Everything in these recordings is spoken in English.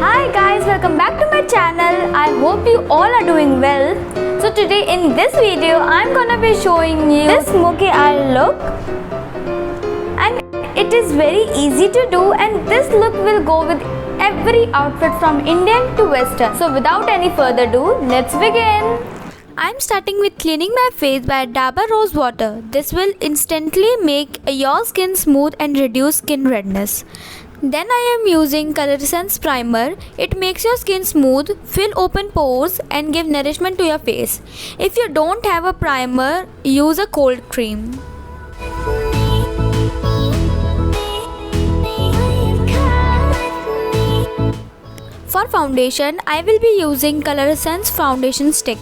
Hi guys, welcome back to my channel. I hope you all are doing well. So today in this video, I'm gonna be showing you this smoky eye look. And it is very easy to do, and this look will go with every outfit from Indian to Western. So without any further ado, let's begin. I'm starting with cleaning my face by Dabur Rose Water. This will instantly make your skin smooth and reduce skin redness. Then I am using Color Essence Primer. It makes your skin smooth, fill open pores and give nourishment to your face. If you don't have a primer, use a cold cream. For foundation, I will be using Color Essence Foundation Stick.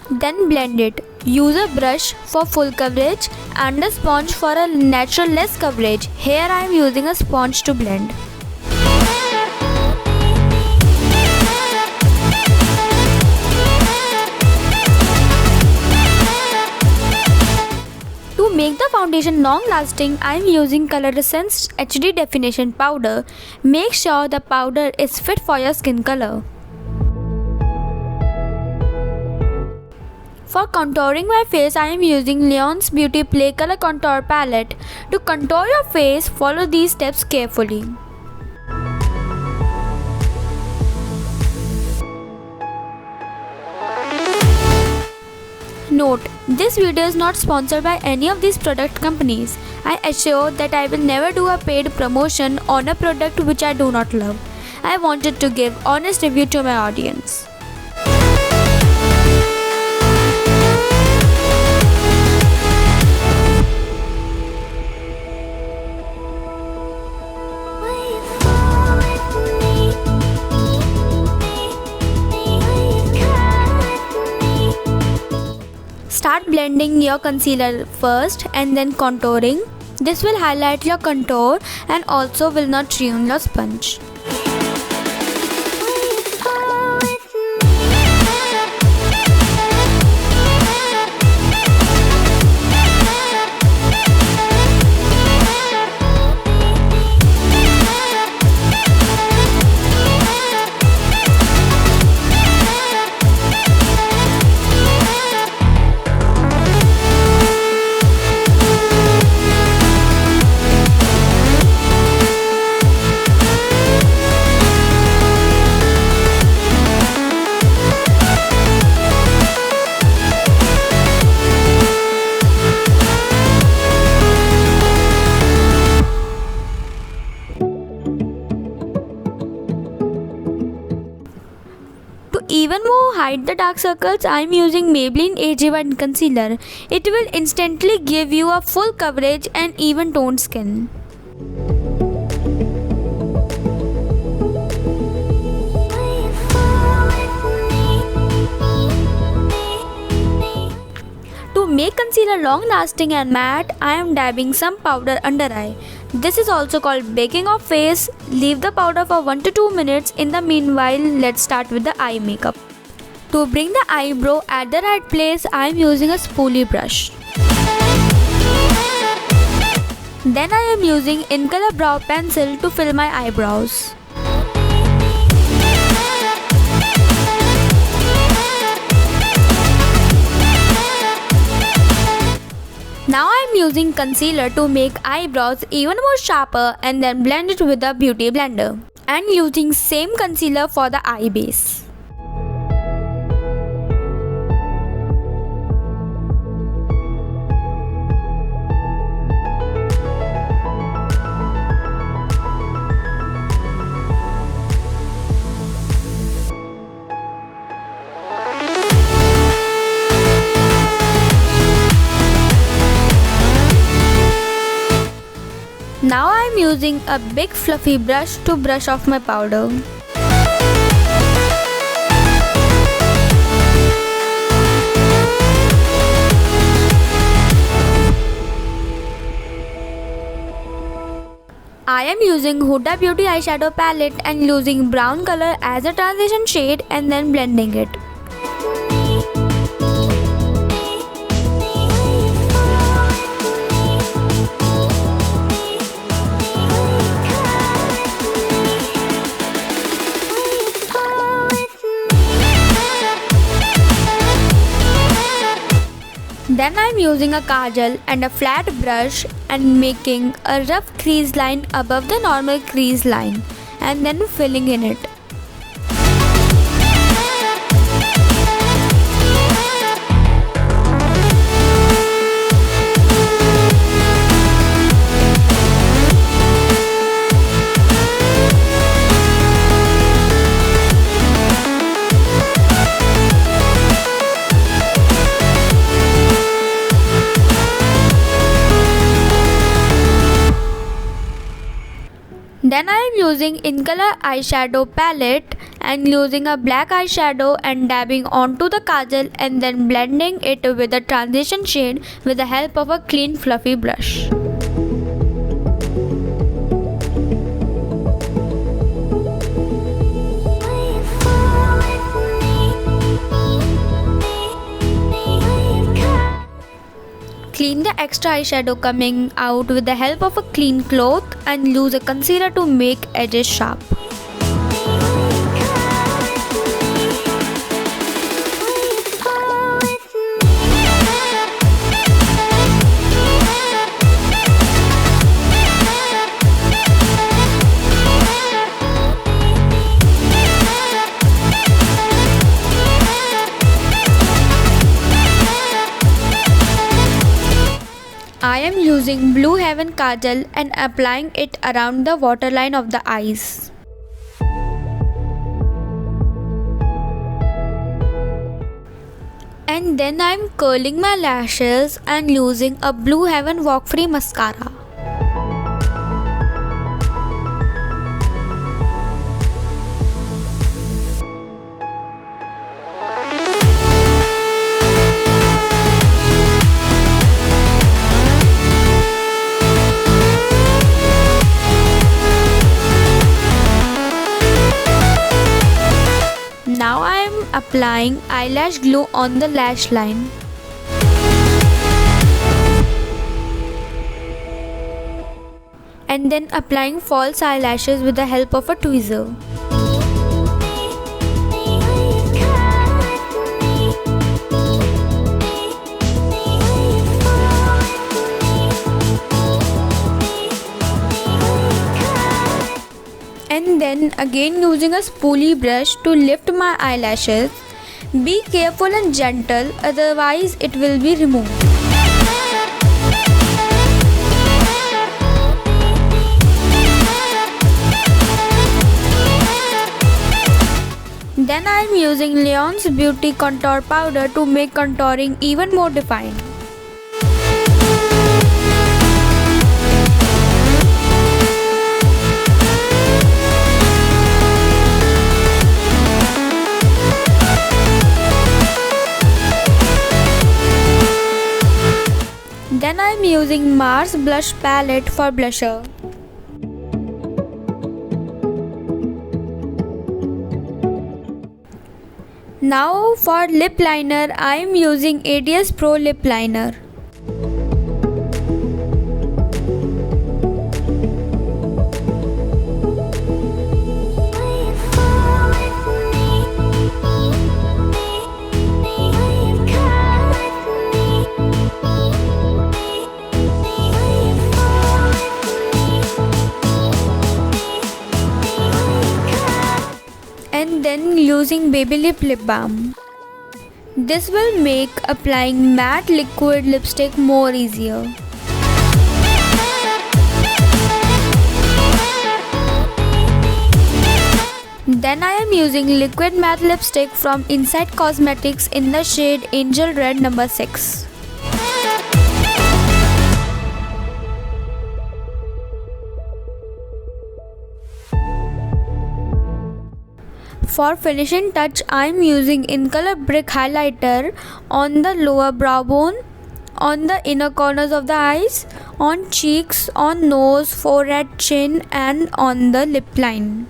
Then blend it. Use a brush for full coverage and a sponge for a natural less coverage. Here I am using a sponge to blend. To make the foundation long lasting, I am using Color Essence HD Definition Powder. Make sure the powder is fit for your skin color. For contouring my face, I am using Leon's Beauty Play Color Contour Palette. To contour your face, follow these steps carefully. Note: this video is not sponsored by any of these product companies. I assure that I will never do a paid promotion on a product which I do not love. I wanted to give honest review to my audience. Start blending your concealer first and then contouring. This will highlight your contour and also will not ruin your sponge. Even more hide the dark circles, I am using Maybelline Age White Concealer. It will instantly give you a full coverage and even toned skin. To make concealer long lasting and matte, I am dabbing some powder under eye. This is also called baking of face. Leave the powder for 1 to 2 minutes. In the meanwhile, let's start with the eye makeup. To bring the eyebrow at the right place, I am using a spoolie brush. Then I am using In Color Brow Pencil to fill my eyebrows. Now I am using concealer to make eyebrows even more sharper and then blend it with a beauty blender. And using same concealer for the eye base. Now I am using a big fluffy brush to brush off my powder. I am using Huda Beauty eyeshadow palette and using brown color as a transition shade and then blending it. am using a kajal and a flat brush and making a rough crease line above the normal crease line and then filling in it. Then I am using in color eyeshadow palette and using a black eyeshadow and dabbing onto the kajal and then blending it with a transition shade with the help of a clean fluffy brush. Clean the extra eyeshadow coming out with the help of a clean cloth and use a concealer to make edges sharp. I am using Blue Heaven Kajal and applying it around the waterline of the eyes. And then I am curling my lashes and using a Blue Heaven Walk Free Mascara. Now I am applying eyelash glue on the lash line. And then applying false eyelashes with the help of a tweezer. And then again using a spoolie brush to lift my eyelashes. Be careful and gentle, otherwise it will be removed. Then I am using Leon's Beauty Contour Powder to make contouring even more defined. Then I am using Mars Blush Palette for blusher. Now for lip liner, I am using ADS Pro Lip Liner. And then using Baby Lip Balm. This will make applying matte liquid lipstick more easier. Then I am using liquid matte lipstick from Inside Cosmetics in the shade Angel Red No. 6. For finishing touch, I am using in color brick highlighter on the lower brow bone, on the inner corners of the eyes, on cheeks, on nose, forehead, chin and on the lip line.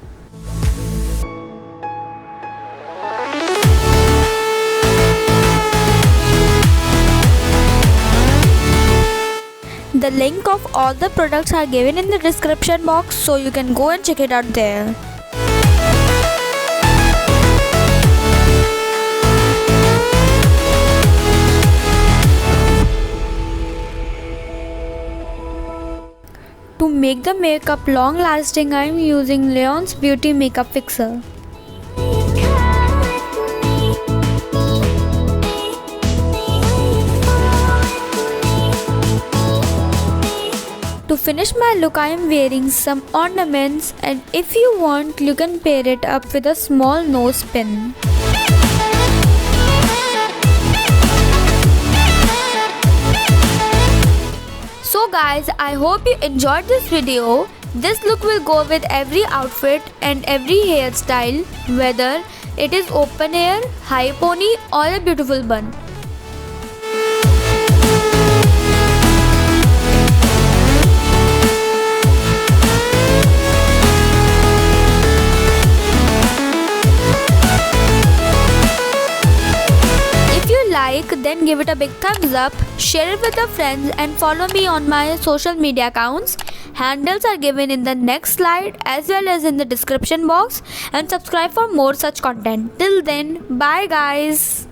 The link of all the products are given in the description box, so you can go and check it out there. To make the makeup long lasting, I am using Leon's Beauty Makeup Fixer. To finish my look, I am wearing some ornaments, and if you want, you can pair it up with a small nose pin. So guys, I hope you enjoyed this video. This look will go with every outfit and every hairstyle, whether it is open hair, high pony or a beautiful bun. Then give it a big thumbs up, share it with your friends and follow me on my social media accounts. Handles are given in the next slide as well as in the description box, and subscribe for more such content. Till then, bye guys.